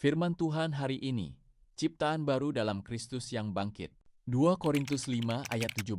Firman Tuhan hari ini, ciptaan baru dalam Kristus yang bangkit. 2 Korintus 5 ayat 17.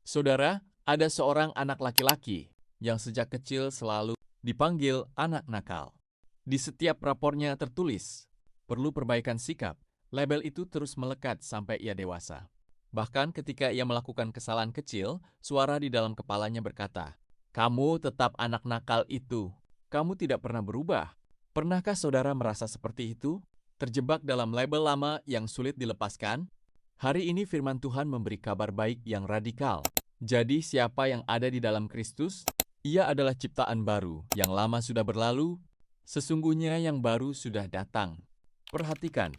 Saudara, ada seorang anak laki-laki yang sejak kecil selalu dipanggil anak nakal. Di setiap rapornya tertulis, perlu perbaikan sikap. Label itu terus melekat sampai ia dewasa. Bahkan ketika ia melakukan kesalahan kecil, suara di dalam kepalanya berkata, "Kamu tetap anak nakal itu. Kamu tidak pernah berubah." Pernahkah saudara merasa seperti itu? Terjebak dalam label lama yang sulit dilepaskan? Hari ini firman Tuhan memberi kabar baik yang radikal. Jadi siapa yang ada di dalam Kristus, ia adalah ciptaan baru. Yang lama sudah berlalu, sesungguhnya yang baru sudah datang. Perhatikan,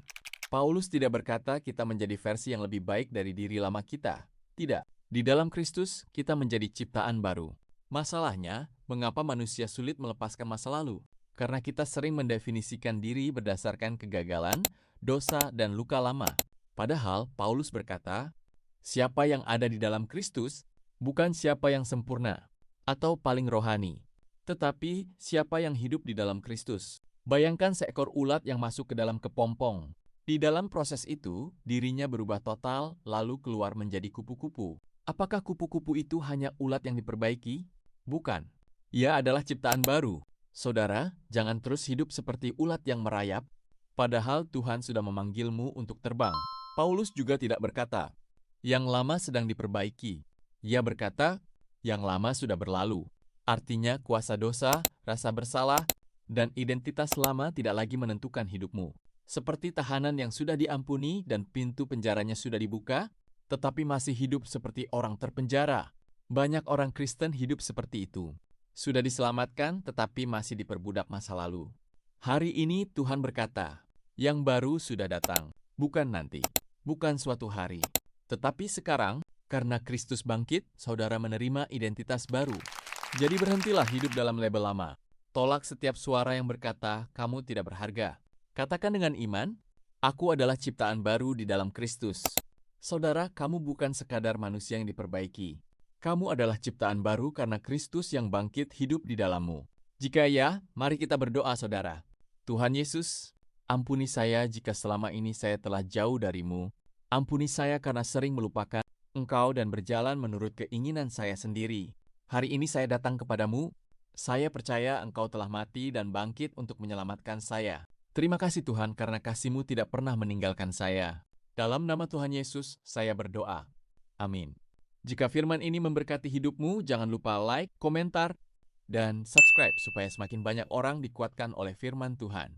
Paulus tidak berkata kita menjadi versi yang lebih baik dari diri lama kita. Tidak, di dalam Kristus kita menjadi ciptaan baru. Masalahnya, mengapa manusia sulit melepaskan masa lalu? Karena kita sering mendefinisikan diri berdasarkan kegagalan, dosa, dan luka lama. Padahal Paulus berkata, siapa yang ada di dalam Kristus bukan siapa yang sempurna atau paling rohani, tetapi siapa yang hidup di dalam Kristus. Bayangkan seekor ulat yang masuk ke dalam kepompong. Di dalam proses itu, dirinya berubah total lalu keluar menjadi kupu-kupu. Apakah kupu-kupu itu hanya ulat yang diperbaiki? Bukan. Ia adalah ciptaan baru. Saudara, jangan terus hidup seperti ulat yang merayap, padahal Tuhan sudah memanggilmu untuk terbang. Paulus juga tidak berkata, yang lama sedang diperbaiki. Ia berkata, yang lama sudah berlalu. Artinya kuasa dosa, rasa bersalah, dan identitas lama tidak lagi menentukan hidupmu. Seperti tahanan yang sudah diampuni dan pintu penjaranya sudah dibuka, tetapi masih hidup seperti orang terpenjara. Banyak orang Kristen hidup seperti itu. Sudah diselamatkan tetapi masih diperbudak masa lalu. Hari ini Tuhan berkata, yang baru sudah datang, bukan nanti, bukan suatu hari. Tetapi sekarang, karena Kristus bangkit, saudara menerima identitas baru. Jadi berhentilah hidup dalam label lama. Tolak setiap suara yang berkata, kamu tidak berharga. Katakan dengan iman, aku adalah ciptaan baru di dalam Kristus. Saudara, kamu bukan sekadar manusia yang diperbaiki. Kamu adalah ciptaan baru karena Kristus yang bangkit hidup di dalammu. Jika ya, mari kita berdoa saudara. Tuhan Yesus, ampuni saya jika selama ini saya telah jauh darimu. Ampuni saya karena sering melupakan Engkau dan berjalan menurut keinginan saya sendiri. Hari ini saya datang kepadamu. Saya percaya Engkau telah mati dan bangkit untuk menyelamatkan saya. Terima kasih Tuhan karena kasih-Mu tidak pernah meninggalkan saya. Dalam nama Tuhan Yesus, saya berdoa. Amin. Jika firman ini memberkati hidupmu, jangan lupa like, komentar, dan subscribe supaya semakin banyak orang dikuatkan oleh firman Tuhan.